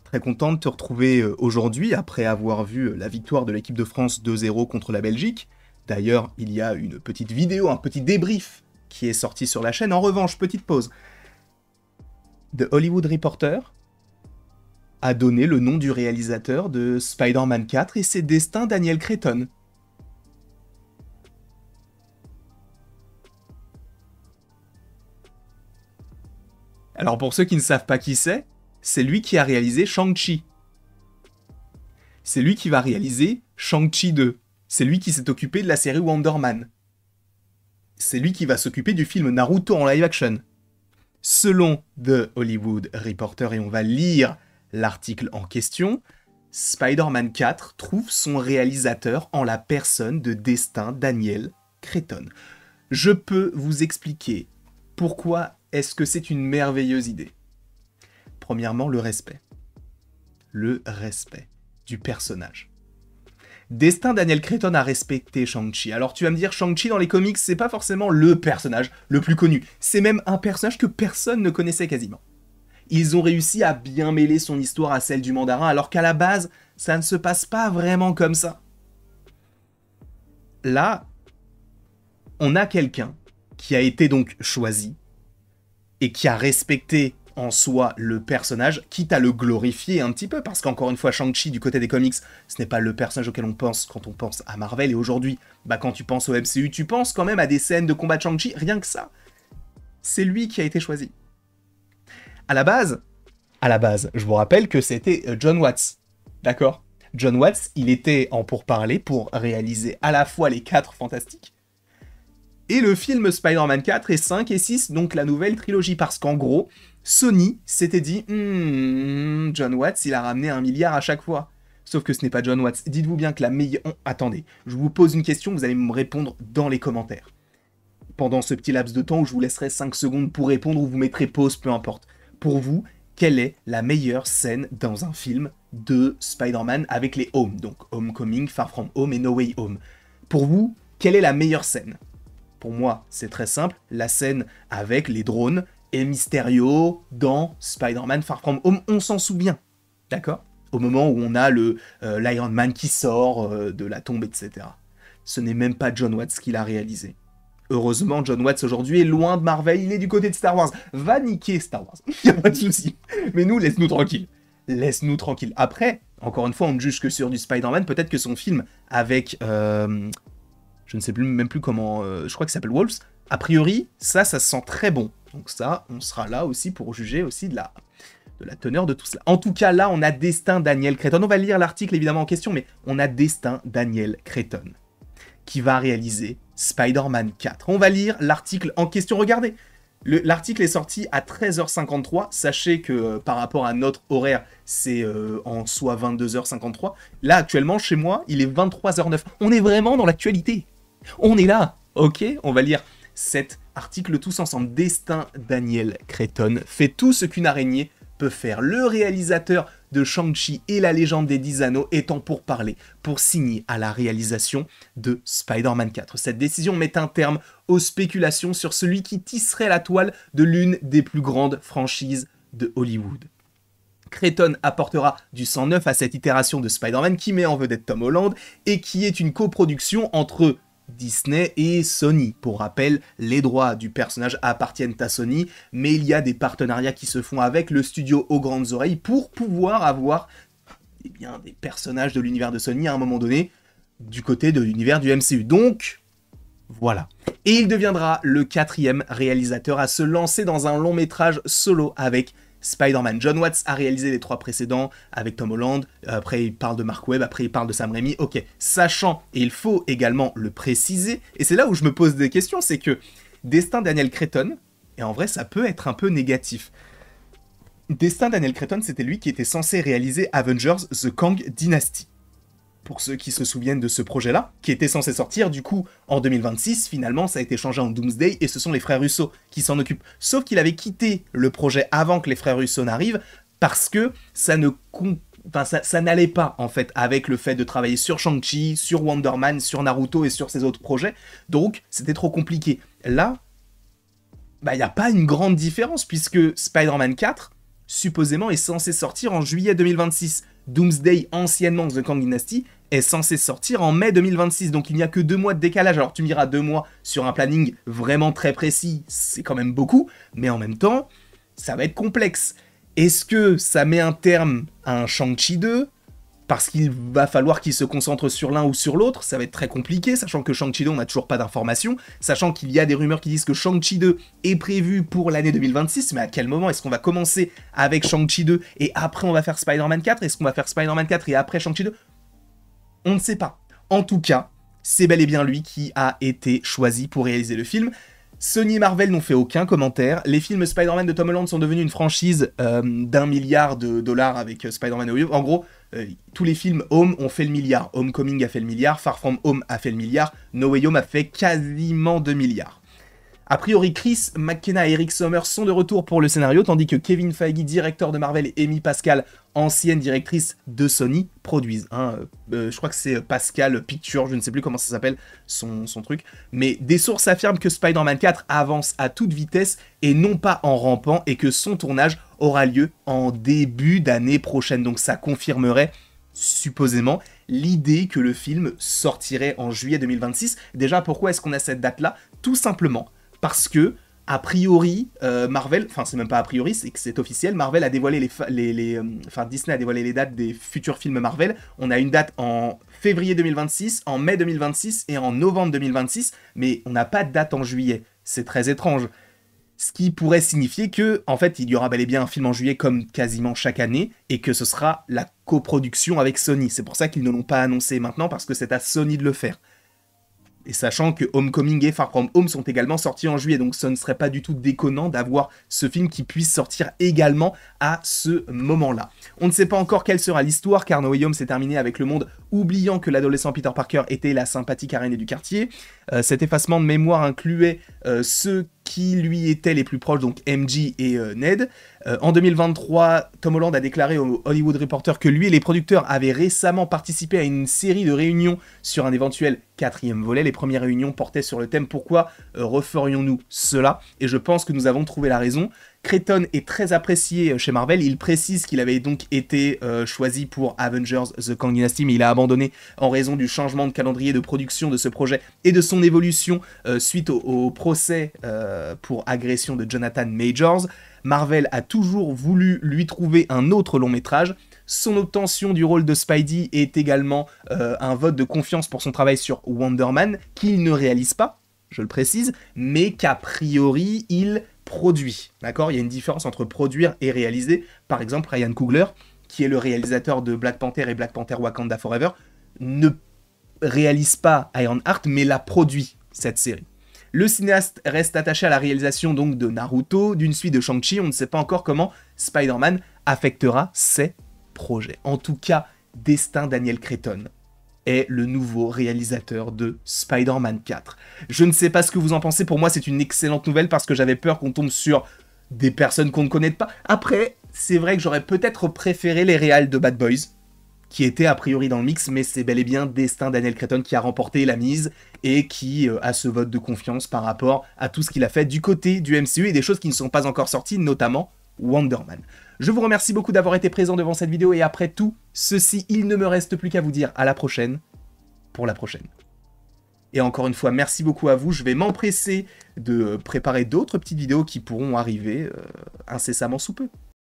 Très content de te retrouver aujourd'hui après avoir vu la victoire de l'équipe de France 2-0 contre la Belgique. D'ailleurs, il y a une petite vidéo, un petit débrief qui est sorti sur la chaîne. En revanche, petite pause. The Hollywood Reporter a donné le nom du réalisateur de Spider-Man 4 et ses destins Daniel Cretton. Alors pour ceux qui ne savent pas qui c'est lui qui a réalisé Shang-Chi. C'est lui qui va réaliser Shang-Chi 2. C'est lui qui s'est occupé de la série Wonder Man. C'est lui qui va s'occuper du film Naruto en live action. Selon The Hollywood Reporter, et on va lire l'article en question, Spider-Man 4 trouve son réalisateur en la personne de Destin Daniel Cretton. Je peux vous expliquer pourquoi est-ce que c'est une merveilleuse idée. Premièrement, le respect. Le respect du personnage. Destin Daniel Cretton a respecté Shang-Chi. Alors tu vas me dire, Shang-Chi dans les comics, c'est pas forcément le personnage le plus connu. C'est même un personnage que personne ne connaissait quasiment. Ils ont réussi à bien mêler son histoire à celle du mandarin, alors qu'à la base, ça ne se passe pas vraiment comme ça. Là, on a quelqu'un qui a été donc choisi et qui a respecté en soi le personnage, quitte à le glorifier un petit peu, parce qu'encore une fois, Shang-Chi, du côté des comics, ce n'est pas le personnage auquel on pense quand on pense à Marvel, et aujourd'hui, quand tu penses au MCU, tu penses quand même à des scènes de combat de Shang-Chi, rien que ça. C'est lui qui a été choisi. À la base, je vous rappelle que c'était John Watts, d'accord ? John Watts, il était en pourparlers pour réaliser à la fois les 4 Fantastiques, et le film Spider-Man 4 et 5 et 6, donc la nouvelle trilogie, parce qu'en gros, Sony s'était dit John Watts, il a ramené 1 milliard à chaque fois. Sauf que ce n'est pas John Watts. Dites-vous bien que la meilleure... Attendez, je vous pose une question, vous allez me répondre dans les commentaires. Pendant ce petit laps de temps où je vous laisserai 5 secondes pour répondre ou vous mettrez pause, peu importe. Pour vous, quelle est la meilleure scène dans un film de Spider-Man avec les Home, donc Homecoming, Far From Home et No Way Home. Pour vous, quelle est la meilleure scène ? Pour moi, c'est très simple, la scène avec les drones et Mysterio dans Spider-Man Far From Home, on s'en souvient, d'accord ? Au moment où on a l'Iron Man qui sort de la tombe, etc. Ce n'est même pas John Watts qui l'a réalisé. Heureusement, John Watts aujourd'hui est loin de Marvel, il est du côté de Star Wars. Va niquer Star Wars, y a pas de souci. Mais nous, laisse-nous tranquille. Laisse-nous tranquille. Après, encore une fois, on ne juge que sur du Spider-Man, peut-être que son film avec... je ne sais même plus comment... je crois qu'il s'appelle Wolves. A priori, ça se sent très bon. Donc ça, on sera là aussi pour juger aussi de la teneur de tout cela. En tout cas, là, on a Destin Daniel Cretton. On va lire l'article évidemment en question, mais on a Destin Daniel Cretton qui va réaliser Spider-Man 4. On va lire l'article en question. Regardez, l'article est sorti à 13h53. Sachez que par rapport à notre horaire, c'est en soi 22h53. Là, actuellement, chez moi, il est 23h09. On est vraiment dans l'actualité. On est là, ok ? On va lire cet article tous ensemble. Destin Daniel Cretton fait tout ce qu'une araignée peut faire. Le réalisateur de Shang-Chi et la légende des 10 anneaux étant pourparlers pour signer à la réalisation de Spider-Man 4. Cette décision met un terme aux spéculations sur celui qui tisserait la toile de l'une des plus grandes franchises de Hollywood. Cretton apportera du sang neuf à cette itération de Spider-Man qui met en vedette Tom Holland et qui est une coproduction entre Disney et Sony. Pour rappel, les droits du personnage appartiennent à Sony, mais il y a des partenariats qui se font avec le studio aux grandes oreilles pour pouvoir avoir des personnages de l'univers de Sony à un moment donné du côté de l'univers du MCU. Donc, voilà. Et il deviendra le 4e réalisateur à se lancer dans un long métrage solo avec Spider-Man. John Watts a réalisé les 3 précédents avec Tom Holland, après il parle de Mark Webb, après il parle de Sam Raimi, ok. Sachant, et il faut également le préciser, et c'est là où je me pose des questions, c'est que Destin Daniel Cretton, et en vrai ça peut être un peu négatif, Destin Daniel Cretton c'était lui qui était censé réaliser Avengers The Kang Dynasty. Pour ceux qui se souviennent de ce projet-là, qui était censé sortir du coup en 2026, finalement ça a été changé en Doomsday et ce sont les frères Russo qui s'en occupent. Sauf qu'il avait quitté le projet avant que les frères Russo n'arrivent parce que ça n'allait pas en fait avec le fait de travailler sur Shang-Chi, sur Wonder Man, sur Naruto et sur ces autres projets. Donc c'était trop compliqué. Là, il n'y a pas une grande différence puisque Spider-Man 4 supposément, est censé sortir en juillet 2026. Doomsday, anciennement The Kang Dynasty, est censé sortir en mai 2026, donc il n'y a que 2 mois de décalage. Alors tu me diras 2 mois sur un planning vraiment très précis, c'est quand même beaucoup, mais en même temps, ça va être complexe. Est-ce que ça met un terme à un Shang-Chi 2 ? Parce qu'il va falloir qu'il se concentre sur l'un ou sur l'autre, ça va être très compliqué, sachant que Shang-Chi 2, on n'a toujours pas d'informations, sachant qu'il y a des rumeurs qui disent que Shang-Chi 2 est prévu pour l'année 2026, mais à quel moment est-ce qu'on va commencer avec Shang-Chi 2 et après on va faire Spider-Man 4 ? Est-ce qu'on va faire Spider-Man 4 et après Shang-Chi 2 ? On ne sait pas. En tout cas, c'est bel et bien lui qui a été choisi pour réaliser le film. Sony et Marvel n'ont fait aucun commentaire. Les films Spider-Man de Tom Holland sont devenus une franchise d'1 milliard de dollars avec Spider-Man No Way Home. En gros, tous les films Home ont fait le milliard. Homecoming a fait le milliard, Far From Home a fait le milliard, No Way Home a fait quasiment 2 milliards. A priori, Chris McKenna et Eric Sommer sont de retour pour le scénario, tandis que Kevin Feige, directeur de Marvel, et Amy Pascal, ancienne directrice de Sony, produisent. Je crois que c'est Pascal Pictures, je ne sais plus comment ça s'appelle, son truc. Mais des sources affirment que Spider-Man 4 avance à toute vitesse et non pas en rampant, et que son tournage aura lieu en début d'année prochaine. Donc ça confirmerait supposément l'idée que le film sortirait en juillet 2026. Déjà, pourquoi est-ce qu'on a cette date-là ? Tout simplement parce que, a priori, Marvel, enfin c'est même pas a priori, c'est que c'est officiel, Marvel a dévoilé Disney a dévoilé les dates des futurs films Marvel. On a une date en février 2026, en mai 2026 et en novembre 2026, mais on n'a pas de date en juillet. C'est très étrange. Ce qui pourrait signifier que, en fait, il y aura bel et bien un film en juillet comme quasiment chaque année, et que ce sera la coproduction avec Sony. C'est pour ça qu'ils ne l'ont pas annoncé maintenant, parce que c'est à Sony de le faire. Et sachant que Homecoming et Far From Home sont également sortis en juillet, donc ce ne serait pas du tout déconnant d'avoir ce film qui puisse sortir également à ce moment-là. On ne sait pas encore quelle sera l'histoire, car No Way Home s'est terminé avec le monde oubliant que l'adolescent Peter Parker était la sympathique araignée du quartier. Cet effacement de mémoire incluait ceux qui lui étaient les plus proches, donc MJ et Ned. En 2023, Tom Holland a déclaré au Hollywood Reporter que lui et les producteurs avaient récemment participé à une série de réunions sur un éventuel 4e volet. Les premières réunions portaient sur le thème « Pourquoi referions-nous cela ?» Et je pense que nous avons trouvé la raison. Cretton est très apprécié chez Marvel, il précise qu'il avait donc été choisi pour Avengers The Kang Dynasty, mais il a abandonné en raison du changement de calendrier de production de ce projet et de son évolution suite au procès pour agression de Jonathan Majors. Marvel a toujours voulu lui trouver un autre long métrage. Son obtention du rôle de Spidey est également un vote de confiance pour son travail sur Wonder Man, qu'il ne réalise pas, je le précise, mais qu'a priori il produit. D'accord ? Il y a une différence entre produire et réaliser. Par exemple, Ryan Coogler, qui est le réalisateur de Black Panther et Black Panther Wakanda Forever, ne réalise pas Ironheart, mais la produit, cette série. Le cinéaste reste attaché à la réalisation donc de Naruto, d'une suite de Shang-Chi. On ne sait pas encore comment Spider-Man affectera ses projets. En tout cas, Destin Daniel Cretton est le nouveau réalisateur de Spider-Man 4. Je ne sais pas ce que vous en pensez, pour moi c'est une excellente nouvelle parce que j'avais peur qu'on tombe sur des personnes qu'on ne connaît pas. Après, c'est vrai que j'aurais peut-être préféré les réals de Bad Boys, qui étaient a priori dans le mix, mais c'est bel et bien Destin Daniel Cretton qui a remporté la mise et qui a ce vote de confiance par rapport à tout ce qu'il a fait du côté du MCU et des choses qui ne sont pas encore sorties, notamment Wonder Man. Je vous remercie beaucoup d'avoir été présent devant cette vidéo et après tout ceci, il ne me reste plus qu'à vous dire à la prochaine pour la prochaine. Et encore une fois, merci beaucoup à vous. Je vais m'empresser de préparer d'autres petites vidéos qui pourront arriver incessamment sous peu.